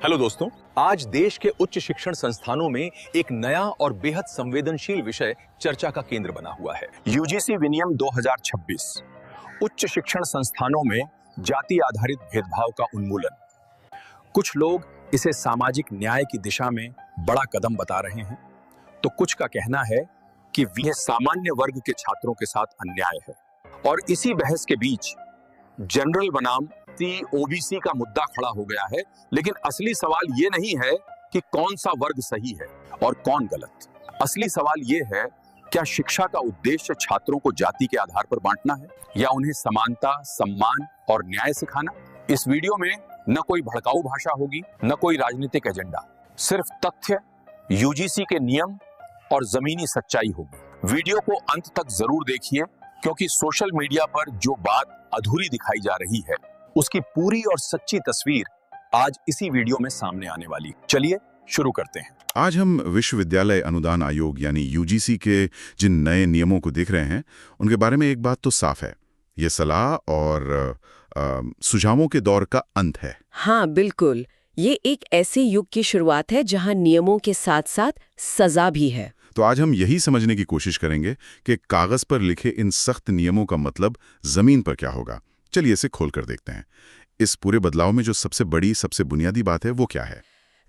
Hello दोस्तों, आज देश के उच्च शिक्षण संस्थानों में एक नया और बेहद संवेदनशील विषय चर्चा का केंद्र बना हुआ है। यूजीसी विनियम 2026 उच्च शिक्षण संस्थानों में जाति आधारित भेदभाव का उन्मूलन। कुछ लोग इसे सामाजिक न्याय की दिशा में बड़ा कदम बता रहे हैं, तो कुछ का कहना है कि यह सामान्य वर्ग के छात्रों के साथ अन्याय है। और इसी बहस के बीच जनरल बनाम ओबीसी का मुद्दा खड़ा हो गया है। लेकिन असली सवाल ये नहीं है कि कौन सा वर्ग सही है और कौन गलत। असली सवाल ये है, क्या शिक्षा का उद्देश्य छात्रों को जाति के आधार पर बांटना है या उन्हें समानता, सम्मान और न्याय सिखाना? इस वीडियो में न कोई भड़काऊ भाषा होगी, न कोई राजनीतिक एजेंडा, सिर्फ तथ्य, यूजीसी के नियम और जमीनी सच्चाई होगी। वीडियो को अंत तक जरूर देखिए, क्योंकि सोशल मीडिया पर जो बात अधूरी दिखाई जा रही है, उसकी पूरी और सच्ची तस्वीर आज इसी वीडियो में सामने आने वाली। चलिए शुरू करते हैं। आज हम विश्वविद्यालय अनुदान आयोग यानी यूजीसी के जिन नए नियमों को देख रहे हैं, उनके बारे में एक बात तो साफ है, ये सलाह और सुझावों के दौर का अंत है। हाँ बिल्कुल, ये एक ऐसे युग की शुरुआत है जहाँ नियमों के साथ साथ सजा भी है। तो आज हम यही समझने की कोशिश करेंगे कि कागज पर लिखे इन सख्त नियमों का मतलब जमीन पर क्या होगा। चलिए इसे खोलकर देखते हैं। इस पूरे बदलाव में जो सबसे बड़ी, सबसे बुनियादी बात है, वो क्या है?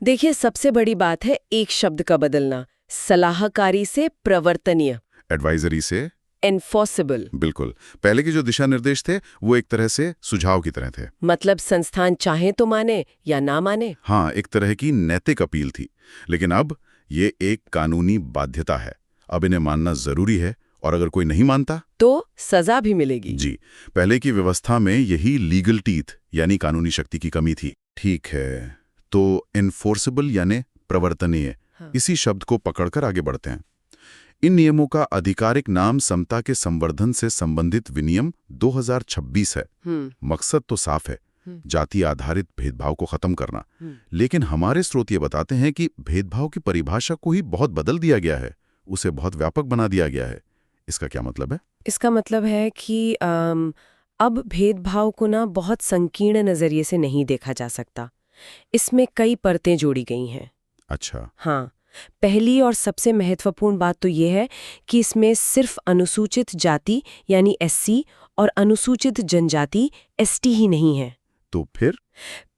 देखिए, सबसे बड़ी बात है एक शब्द का बदलना, सलाहकारी से प्रवर्तनीय, एडवाइजरी से एनफोर्सेबल। बिल्कुल, पहले के जो दिशा निर्देश थे वो एक तरह से सुझाव की तरह थे। मतलब संस्थान चाहे तो माने या ना माने। हाँ, एक तरह की नैतिक अपील थी। लेकिन अब ये एक कानूनी बाध्यता है। अब इन्हें मानना जरूरी है, और अगर कोई नहीं मानता तो सजा भी मिलेगी। जी, पहले की व्यवस्था में यही लीगल टीथ यानी कानूनी शक्ति की कमी थी। ठीक है, तो इन्फोर्सेबल यानी प्रवर्तनीय, इसी शब्द को पकड़कर आगे बढ़ते हैं। इन नियमों का आधिकारिक नाम समता के संवर्धन से संबंधित विनियम 2026 है। मकसद तो साफ है, जाति आधारित भेदभाव को खत्म करना। लेकिन हमारे स्रोत ये बताते हैं कि भेदभाव की परिभाषा को ही बहुत बदल दिया गया है, उसे बहुत व्यापक बना दिया गया है। इसका क्या मतलब है? इसका मतलब है कि अब भेदभाव को ना बहुत संकीर्ण नजरिए से नहीं देखा जा सकता। इसमें कई परतें जोड़ी गई हैं। अच्छा। हाँ, पहली और सबसे महत्वपूर्ण बात तो ये है कि इसमें सिर्फ अनुसूचित जाति यानी एससी और अनुसूचित जनजाति एसटी ही नहीं है। तो फिर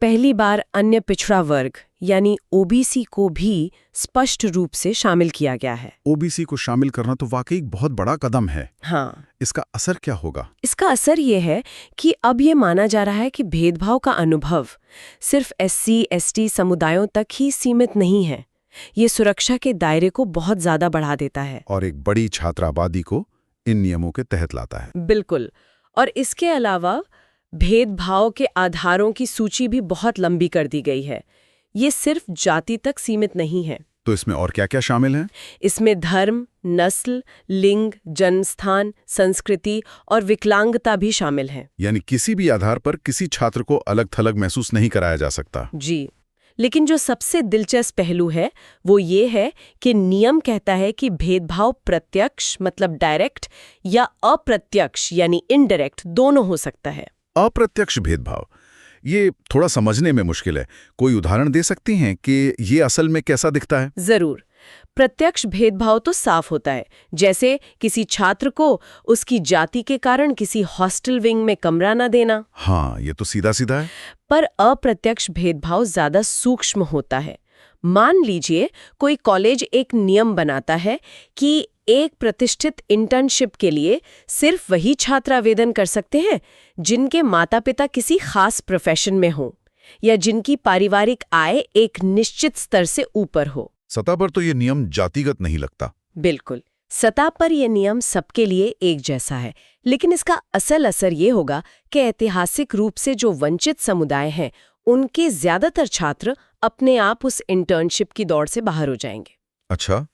पहली बार अन्य पिछड़ा वर्ग यानी ओबीसी को भी स्पष्ट रूप से शामिल किया गया है। ओबीसी को शामिल करना तो वाकई एक बहुत बड़ा कदम है। हाँ, इसका असर क्या होगा? इसका असर ये है कि अब ये माना जा रहा है कि भेदभाव का अनुभव सिर्फ एससी एसटी समुदायों तक ही सीमित नहीं है। ये सुरक्षा के दायरे को बहुत ज्यादा बढ़ा देता है और एक बड़ी छात्राबादी को इन नियमों के तहत लाता है। बिल्कुल। और इसके अलावा भेदभाव के आधारों की सूची भी बहुत लंबी कर दी गई है। ये सिर्फ जाति तक सीमित नहीं है। तो इसमें और क्या-क्या शामिल है? इसमें धर्म, नस्ल, लिंग, जन्मस्थान, संस्कृति और विकलांगता भी शामिल है। यानी किसी भी आधार पर किसी छात्र को अलग थलग महसूस नहीं कराया जा सकता। जी, लेकिन जो सबसे दिलचस्प पहलू है वो ये है कि नियम कहता है कि भेदभाव प्रत्यक्ष मतलब डायरेक्ट या अप्रत्यक्ष यानी इनडायरेक्ट दोनों हो सकता है। अप्रत्यक्ष भेदभाव, ये थोड़ा समझने में मुश्किल है। कोई उदाहरण दे सकती हैं कि ये असल में कैसा दिखता है? जरूर। प्रत्यक्ष भेदभाव तो साफ होता है, जैसे किसी छात्र को उसकी जाति के कारण किसी हॉस्टल विंग में कमरा न देना। हाँ, ये तो सीधा सीधा है। पर अप्रत्यक्ष भेदभाव ज्यादा सूक्ष्म होता है। मान लीजिए कोई कॉलेज एक नियम बनाता है कि एक प्रतिष्ठित इंटर्नशिप के लिए सिर्फ वही छात्र आवेदन कर सकते हैं जिनके माता पिता किसी खास प्रोफेशन में हो या जिनकी पारिवारिक आय एक निश्चित स्तर से ऊपर हो। सतह पर तो ये नियम जातिगत नहीं लगता। बिल्कुल, सतह पर यह नियम सबके लिए एक जैसा है, लेकिन इसका असल असर ये होगा कि ऐतिहासिक रूप से जो वंचित समुदाय हैं उनके ज्यादातर छात्र अपने आप उस इंटर्नशिप की दौड़ से बाहर हो जाएंगे। अच्छा,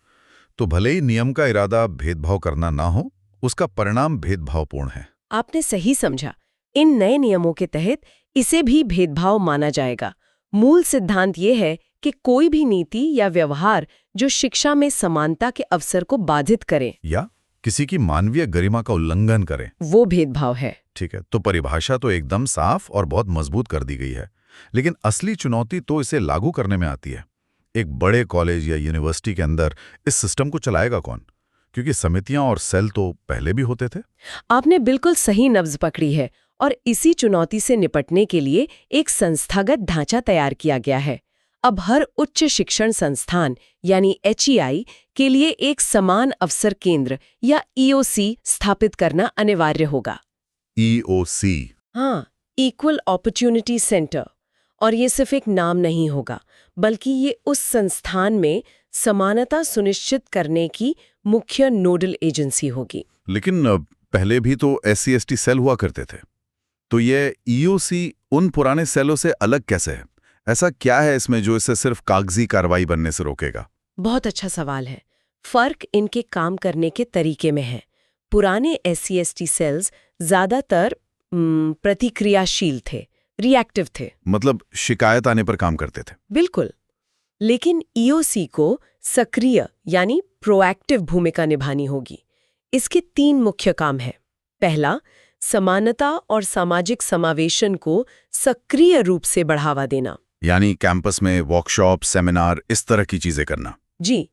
तो भले ही नियम का इरादा भेदभाव करना ना हो, उसका परिणाम भेदभावपूर्ण है। आपने सही समझा। इन नए नियमों के तहत इसे भी भेदभाव माना जाएगा। मूल सिद्धांत ये है कि कोई भी नीति या व्यवहार जो शिक्षा में समानता के अवसर को बाधित करे या किसी की मानवीय गरिमा का उल्लंघन करे, वो भेदभाव है। ठीक है, तो परिभाषा तो एकदम साफ और बहुत मजबूत कर दी गई है। लेकिन असली चुनौती तो इसे लागू करने में आती है। एक बड़े कॉलेज या यूनिवर्सिटी के अंदर इस सिस्टम को चलाएगा कौन? क्योंकि समितियां और सेल तो पहले भी होते थे। आपने बिल्कुल सही नब्ज पकड़ी है और इसी चुनौती से निपटने के लिए एक संस्थागत ढांचा तैयार किया गया है। अब हर उच्च शिक्षण संस्थान यानी HEI के लिए एक समान अवसर केंद्र या EOC स्थापित करना अनिवार्य होगा। EOC। हाँ, इक्वल अपॉर्चुनिटी सेंटर। और ये सिर्फ एक नाम नहीं होगा, बल्कि ये उस संस्थान में समानता सुनिश्चित करने की मुख्य नोडल एजेंसी होगी। लेकिन पहले भी तो SC/ST सेल हुआ करते थे, तो ये EOC उन पुराने सेलों से अलग कैसे है? ऐसा क्या है इसमें जो इसे सिर्फ कागजी कार्रवाई बनने से रोकेगा? बहुत अच्छा सवाल है। फर्क इनके काम करने के तरीके में है। पुराने SC/ST सेल्स ज्यादातर प्रतिक्रियाशील थे, रिएक्टिव थे। मतलब शिकायत आने पर काम करते थे। बिल्कुल। लेकिन EOC को सक्रिय यानी प्रोएक्टिव भूमिका निभानी होगी। इसके 3 मुख्य काम हैं। पहला, समानता और सामाजिक समावेशन को सक्रिय रूप से बढ़ावा देना, यानी कैंपस में वर्कशॉप, सेमिनार, इस तरह की चीजें करना। जी,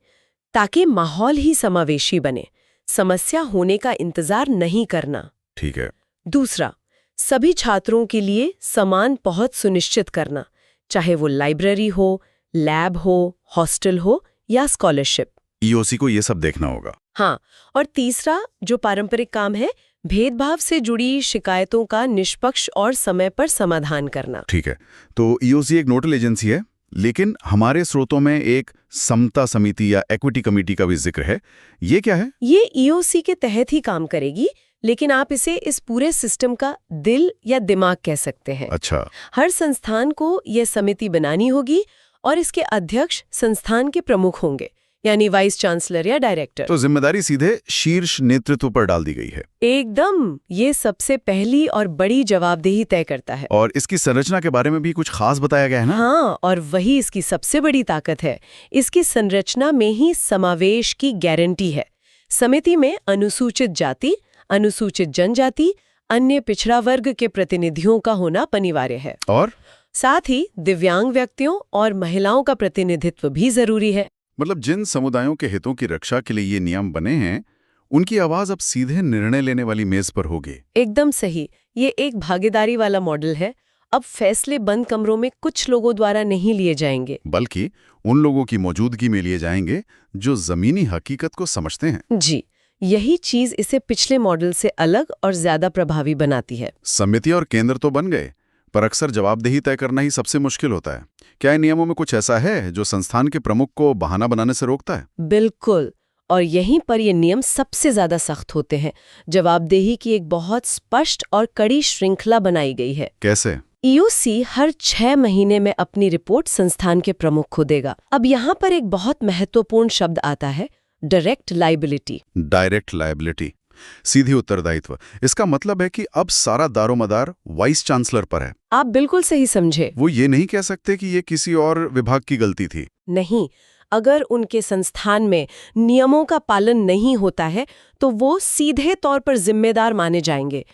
ताकि माहौल ही समावेशी बने, समस्या होने का इंतजार नहीं करना। ठीक है। दूसरा, सभी छात्रों के लिए समान पहुंच सुनिश्चित करना, चाहे वो लाइब्रेरी हो, लैब हो, हॉस्टल हो या स्कॉलरशिप। EOC को ये सब देखना होगा। हाँ, और तीसरा जो पारंपरिक काम है, भेदभाव से जुड़ी शिकायतों का निष्पक्ष और समय पर समाधान करना। ठीक है, तो EOC एक नोडल एजेंसी है, लेकिन हमारे स्रोतों में एक समता समिति या इक्विटी कमेटी का भी जिक्र है। ये क्या है? ये EOC के तहत ही काम करेगी, लेकिन आप इसे इस पूरे सिस्टम का दिल या दिमाग कह सकते हैं। अच्छा। हर संस्थान को यह समिति बनानी होगी और इसके अध्यक्ष संस्थान के प्रमुख होंगे, यानी वाइस चांसलर या डायरेक्टर। तो जिम्मेदारी सीधे शीर्ष नेतृत्व पर डाल दी गई है। एकदम, ये सबसे पहली और बड़ी जवाबदेही तय करता है। और इसकी संरचना के बारे में भी कुछ खास बताया गया है ना? हाँ, और वही इसकी सबसे बड़ी ताकत है। इसकी संरचना में ही समावेश की गारंटी है। समिति में अनुसूचित जाति, अनुसूचित जनजाति, अन्य पिछड़ा वर्ग के प्रतिनिधियों का होना अनिवार्य है और साथ ही दिव्यांग व्यक्तियों और महिलाओं का प्रतिनिधित्व भी जरूरी है। मतलब जिन समुदायों के हितों की रक्षा के लिए ये नियम बने हैं, उनकी आवाज अब सीधे निर्णय लेने वाली मेज पर होगी। एकदम सही। ये एक भागीदारी वाला मॉडल है। अब फैसले बंद कमरों में कुछ लोगों द्वारा नहीं लिए जाएंगे, बल्कि उन लोगों की मौजूदगी में लिए जाएंगे जो जमीनी हकीकत को समझते हैं। जी, यही चीज इसे पिछले मॉडल से अलग और ज्यादा प्रभावी बनाती है। समिति और केंद्र तो बन गए, पर अक्सर जवाबदेही तय करना ही सबसे मुश्किल होता है। क्या इन नियमों में कुछ ऐसा है जो संस्थान के प्रमुख को बहाना बनाने से रोकता है? बिल्कुल, और यहीं पर ये नियम सबसे ज्यादा सख्त होते हैं। जवाबदेही की एक बहुत स्पष्ट और कड़ी श्रृंखला बनाई गई है। कैसे? EOC हर 6 महीने में अपनी रिपोर्ट संस्थान के प्रमुख को देगा। अब यहाँ पर एक बहुत महत्वपूर्ण शब्द आता है, डायरेक्ट लायबिलिटी। डायरेक्ट लायबिलिटी, सीधी उत्तरदायित्व। इसका मतलब है कि अब सारा दारोमदार वाइस चांसलर पर है। आप बिल्कुल सही समझे। वो ये नहीं कह सकते कि ये किसी और विभाग की गलती थी। नहीं, अगर उनके संस्थान में नियमों का पालन नहीं होता है तो वो सीधे तौर पर जिम्मेदार माने जाएंगे।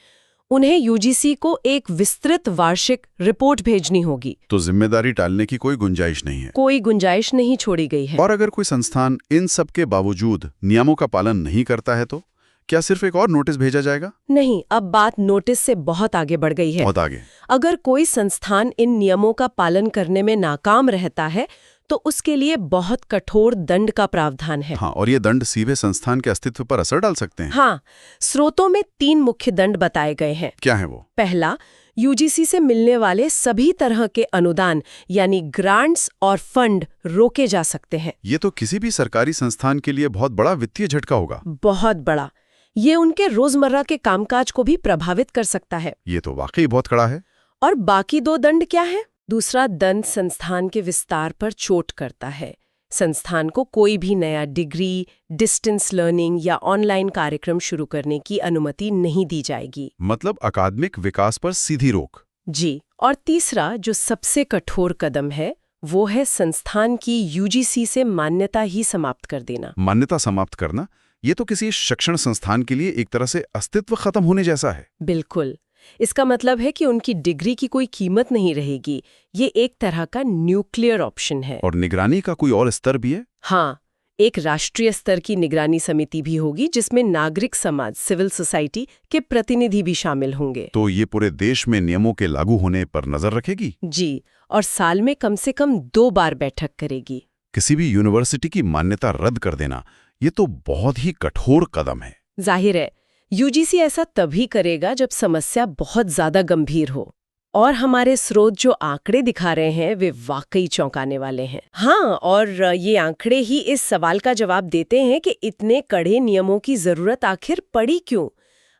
उन्हें UGC को एक विस्तृत वार्षिक रिपोर्ट भेजनी होगी। तो जिम्मेदारी टालने की कोई गुंजाइश नहीं है। कोई गुंजाइश नहीं छोड़ी गई है। और अगर कोई संस्थान इन सब के बावजूद नियमों का पालन नहीं करता है तो क्या सिर्फ एक और नोटिस भेजा जाएगा? नहीं, अब बात नोटिस से बहुत आगे बढ़ गई है। बहुत आगे। अगर कोई संस्थान इन नियमों का पालन करने में नाकाम रहता है तो उसके लिए बहुत कठोर दंड का प्रावधान है। हाँ, और ये दंड सीधे संस्थान के अस्तित्व पर असर डाल सकते हैं। हाँ, स्रोतों में 3 मुख्य दंड बताए गए हैं। क्या है वो? पहला, UGC से मिलने वाले सभी तरह के अनुदान यानी ग्रांट्स और फंड रोके जा सकते हैं। ये तो किसी भी सरकारी संस्थान के लिए बहुत बड़ा वित्तीय झटका होगा। बहुत बड़ा। ये उनके रोजमर्रा के कामकाज को भी प्रभावित कर सकता है। ये तो वाकई बहुत कड़ा है। और बाकी 2 दंड क्या है? दूसरा दंड संस्थान के विस्तार पर चोट करता है। संस्थान को कोई भी नया डिग्री, डिस्टेंस लर्निंग या ऑनलाइन कार्यक्रम शुरू करने की अनुमति नहीं दी जाएगी। मतलब अकादमिक विकास पर सीधी रोक। जी, और तीसरा जो सबसे कठोर कदम है वो है संस्थान की UGC से मान्यता ही समाप्त कर देना। मान्यता समाप्त करना, ये तो किसी शिक्षण संस्थान के लिए एक तरह से अस्तित्व खत्म होने जैसा है। बिल्कुल। इसका मतलब है कि उनकी डिग्री की कोई कीमत नहीं रहेगी। ये एक तरह का न्यूक्लियर ऑप्शन है। और निगरानी का कोई और स्तर भी है? हाँ, एक राष्ट्रीय स्तर की निगरानी समिति भी होगी जिसमें नागरिक समाज, सिविल सोसाइटी के प्रतिनिधि भी शामिल होंगे। तो ये पूरे देश में नियमों के लागू होने पर नजर रखेगी? जी, और साल में कम से कम 2 बार बैठक करेगी। किसी भी यूनिवर्सिटी की मान्यता रद्द कर देना, ये तो बहुत ही कठोर कदम है। जाहिर है, यूजीसी ऐसा तभी करेगा जब समस्या बहुत ज्यादा गंभीर हो। और हमारे स्रोत जो आंकड़े दिखा रहे हैं वे वाकई चौंकाने वाले हैं। हाँ, और ये आंकड़े ही इस सवाल का जवाब देते हैं कि इतने कड़े नियमों की जरूरत आखिर पड़ी क्यों।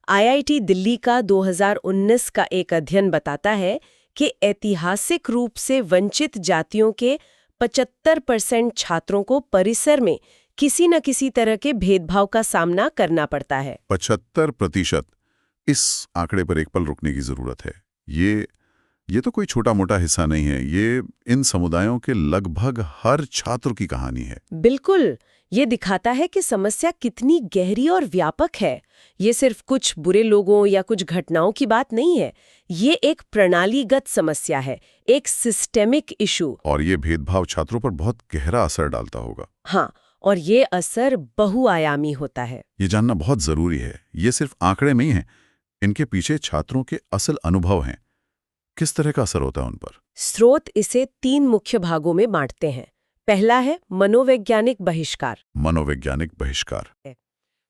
आईआईटी दिल्ली का 2019 का एक अध्ययन बताता है कि ऐतिहासिक रूप से वंचित जातियों के 75% छात्रों को परिसर में किसी न किसी तरह के भेदभाव का सामना करना पड़ता है। 75%। इस आंकड़े पर एक पल रुकने की जरूरत है। ये तो कोई छोटा मोटा हिस्सा नहीं है। ये इन समुदायों के लगभग हर छात्र की कहानी है। बिल्कुल, ये दिखाता है कि समस्या कितनी गहरी और व्यापक है। ये सिर्फ कुछ बुरे लोगों या कुछ घटनाओं की बात नहीं है। ये एक प्रणालीगत समस्या है, एक सिस्टेमिक इशू। और ये भेदभाव छात्रों पर बहुत गहरा असर डालता होगा। हाँ, और ये असर बहुआयामी होता है। ये जानना बहुत जरूरी है। ये सिर्फ आंकड़े नहीं हैं, इनके पीछे छात्रों के असल अनुभव हैं। किस तरह का असर होता है उन पर? स्रोत इसे 3 मुख्य भागों में बांटते हैं। पहला है मनोवैज्ञानिक बहिष्कार। मनोवैज्ञानिक बहिष्कार।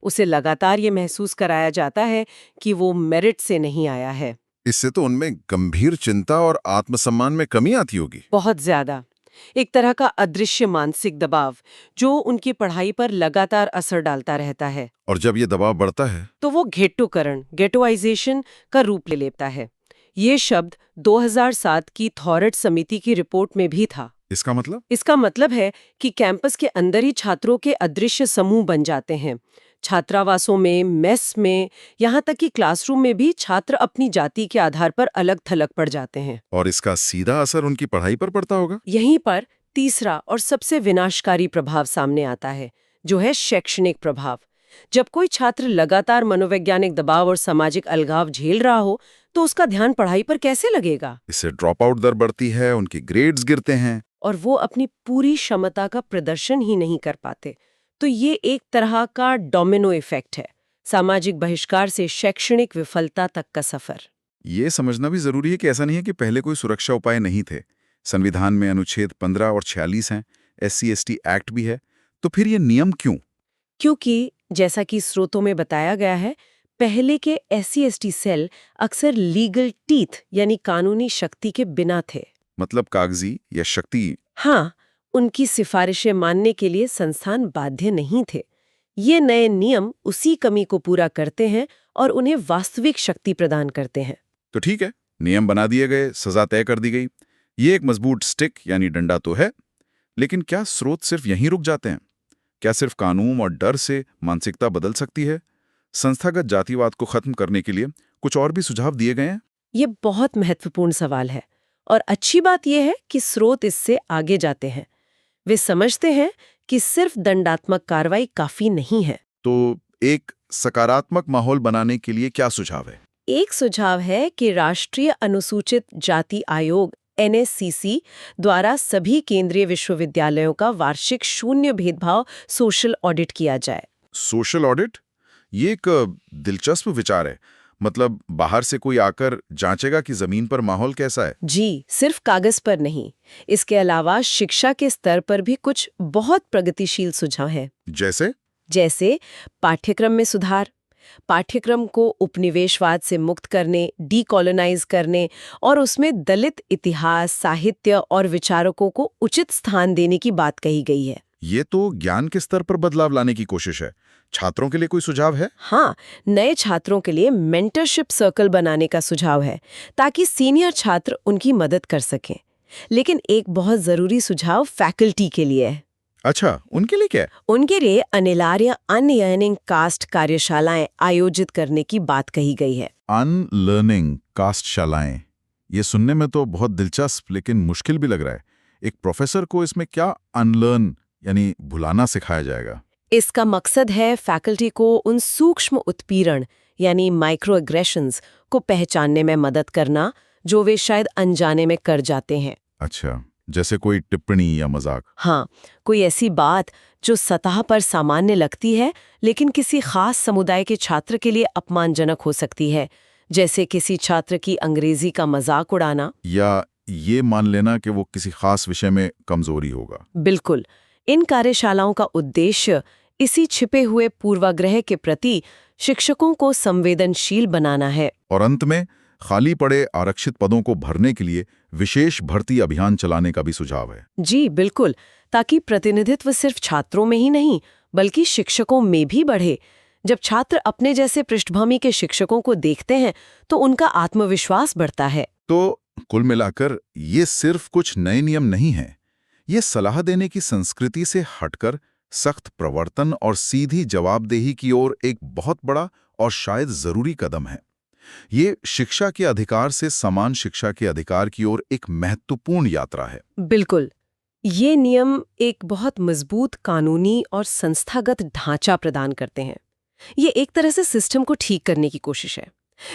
उसे लगातार ये महसूस कराया जाता है कि वो मेरिट से नहीं आया है। इससे तो उनमें गंभीर चिंता और आत्मसम्मान में कमी आती होगी। बहुत ज्यादा। एक तरह का अदृश्य मानसिक दबाव जो उनकी पढ़ाई पर लगातार असर डालता रहता है। और जब ये दबाव बढ़ता है तो वो घेटोकरण, गेटोइजेशन का रूप ले लेता है। ये शब्द 2007 की थॉरट समिति की रिपोर्ट में भी था। इसका मतलब? इसका मतलब है कि कैंपस के अंदर ही छात्रों के अदृश्य समूह बन जाते हैं। छात्रावासों में, मेस में, यहाँ तक कि क्लासरूम में भी छात्र अपनी जाति के आधार पर अलग थलग पड़ जाते हैं। और इसका सीधा असर उनकी पढ़ाई पर पड़ता होगा। यहीं पर तीसरा और सबसे विनाशकारी प्रभाव सामने आता है, जो है शैक्षणिक प्रभाव। जब कोई छात्र लगातार मनोवैज्ञानिक दबाव और सामाजिक अलगाव झेल रहा हो तो उसका ध्यान पढ़ाई पर कैसे लगेगा? इससे ड्रॉप आउट दर बढ़ती है, उनकी ग्रेड्स गिरते हैं और वो अपनी पूरी क्षमता का प्रदर्शन ही नहीं कर पाते। तो ये एक तरह का डोमिनो इफेक्ट है, सामाजिक बहिष्कार से शैक्षणिक विफलता तक का सफर। ये समझना भी जरूरी है कि ऐसा नहीं है कि पहले कोई सुरक्षा उपाय नहीं थे। संविधान में अनुच्छेद 15 और 46 हैं, SC/ST एक्ट भी है। तो फिर ये नियम क्यों? क्योंकि जैसा कि स्रोतों में बताया गया है, पहले के SC/ST सेल अक्सर लीगल टीथ यानी कानूनी शक्ति के बिना थे। मतलब कागजी या शक्ति? हाँ, उनकी सिफारिशें मानने के लिए संस्थान बाध्य नहीं थे। ये नए नियम उसी कमी को पूरा करते हैं और उन्हें वास्तविक शक्ति प्रदान करते हैं। तो ठीक है, नियम बना दिए गए, सजा तय कर दी गई। ये एक मजबूत स्टिक यानी डंडा तो है, लेकिन क्या स्रोत सिर्फ यहीं रुक जाते हैं? क्या सिर्फ कानून और डर से मानसिकता बदल सकती है? संस्थागत जातिवाद को खत्म करने के लिए कुछ और भी सुझाव दिए गए हैं? ये बहुत महत्वपूर्ण सवाल है और अच्छी बात यह है कि स्रोत इससे आगे जाते हैं। वे समझते हैं कि सिर्फ दंडात्मक कार्रवाई काफी नहीं है। तो एक सकारात्मक माहौल बनाने के लिए क्या सुझाव है? एक सुझाव है कि राष्ट्रीय अनुसूचित जाति आयोग NSCC द्वारा सभी केंद्रीय विश्वविद्यालयों का वार्षिक शून्य भेदभाव सोशल ऑडिट किया जाए। Social audit? ये एक दिलचस्प विचार है। मतलब बाहर से कोई आकर जांचेगा कि जमीन पर माहौल कैसा है? जी, सिर्फ कागज पर नहीं। इसके अलावा शिक्षा के स्तर पर भी कुछ बहुत प्रगतिशील सुझाव हैं। जैसे पाठ्यक्रम में सुधार, पाठ्यक्रम को उपनिवेशवाद से मुक्त करने, डीकोलोनाइज करने और उसमें दलित इतिहास, साहित्य और विचारकों को उचित स्थान देने की बात कही गई है। ये तो ज्ञान के स्तर पर बदलाव लाने की कोशिश है। छात्रों के लिए कोई सुझाव है? हाँ, नए छात्रों के लिए मेंटरशिप सर्कल बनाने का सुझाव है ताकि सीनियर छात्र उनकी मदद कर सकें। लेकिन एक बहुत जरूरी सुझाव फैकल्टी के लिए है। अच्छा, उनके लिए क्या? उनके लिए अनिवार्य अनलर्निंग कास्ट कार्यशालाएं आयोजित करने की बात कही गई है। अनलर्निंग कास्ट शालाएं, ये सुनने में तो बहुत दिलचस्प लेकिन मुश्किल भी लग रहा है। एक प्रोफेसर को इसमें क्या अनलर्न यानी भुलाना सिखाया जाएगा? इसका मकसद है फैकल्टी को उन सूक्ष्म उत्पीड़न यानी माइक्रो एग्रेशंस को पहचानने में मदद करना, जो वे शायद अनजाने में कर जाते हैं। अच्छा, जैसे कोई टिप्पणी या मजाक। हाँ, कोई ऐसी बात जो सतह पर सामान्य लगती है लेकिन किसी खास समुदाय के छात्र के लिए अपमानजनक हो सकती है, जैसे किसी छात्र की अंग्रेजी का मजाक उड़ाना। या ये मान लेना कि वो किसी खास विषय में कमजोरी होगा। बिल्कुल। इन कार्यशालाओं का उद्देश्य इसी छिपे हुए पूर्वाग्रह के प्रति शिक्षकों को संवेदनशील बनाना है। और अंत में खाली पड़े आरक्षित पदों को भरने के लिए विशेष भर्ती अभियान चलाने का भी सुझाव है। जी बिल्कुल, ताकि प्रतिनिधित्व सिर्फ छात्रों में ही नहीं बल्कि शिक्षकों में भी बढ़े। जब छात्र अपने जैसे पृष्ठभूमि के शिक्षकों को देखते हैं तो उनका आत्मविश्वास बढ़ता है। तो कुल मिलाकर ये सिर्फ कुछ नए नियम नहीं हैं, ये सलाह देने की संस्कृति से हटकर सख्त प्रवर्तन और सीधी जवाबदेही की ओर एक बहुत बड़ा और शायद जरूरी कदम है। ये शिक्षा के अधिकार से समान शिक्षा के अधिकार की ओर एक महत्वपूर्ण यात्रा है। बिल्कुल, ये नियम एक बहुत मजबूत कानूनी और संस्थागत ढांचा प्रदान करते हैं। ये एक तरह से सिस्टम को ठीक करने की कोशिश है,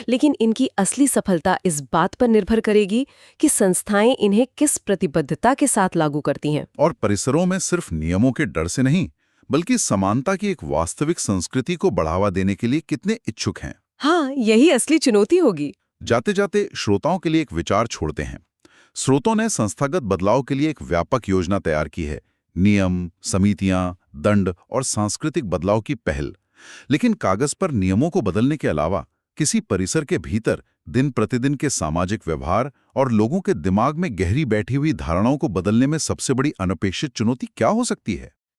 लेकिन इनकी असली सफलता इस बात पर निर्भर करेगी कि संस्थाएं इन्हें किस प्रतिबद्धता के साथ लागू करती हैं। और परिसरों में सिर्फ नियमों के डर से नहीं, बल्कि समानता की एक वास्तविक संस्कृति को बढ़ावा देने के लिए कितने इच्छुक हैं। हाँ, यही असली चुनौती होगी। जाते जाते श्रोताओं के लिए एक विचार छोड़ते हैं। स्रोतों ने संस्थागत बदलाव के लिए एक व्यापक योजना तैयार की है, नियम, समितियां, दंड और सांस्कृतिक बदलाव की पहल। लेकिन कागज पर नियमों को बदलने के अलावा किसी परिसर के भीतर दिन प्रतिदिन के सामाजिक व्यवहार और लोगों के दिमाग में गहरी बैठी हुई धारणाओं को बदलने में सबसे बड़ी अनपेक्षित चुनौती क्या हो सकती है?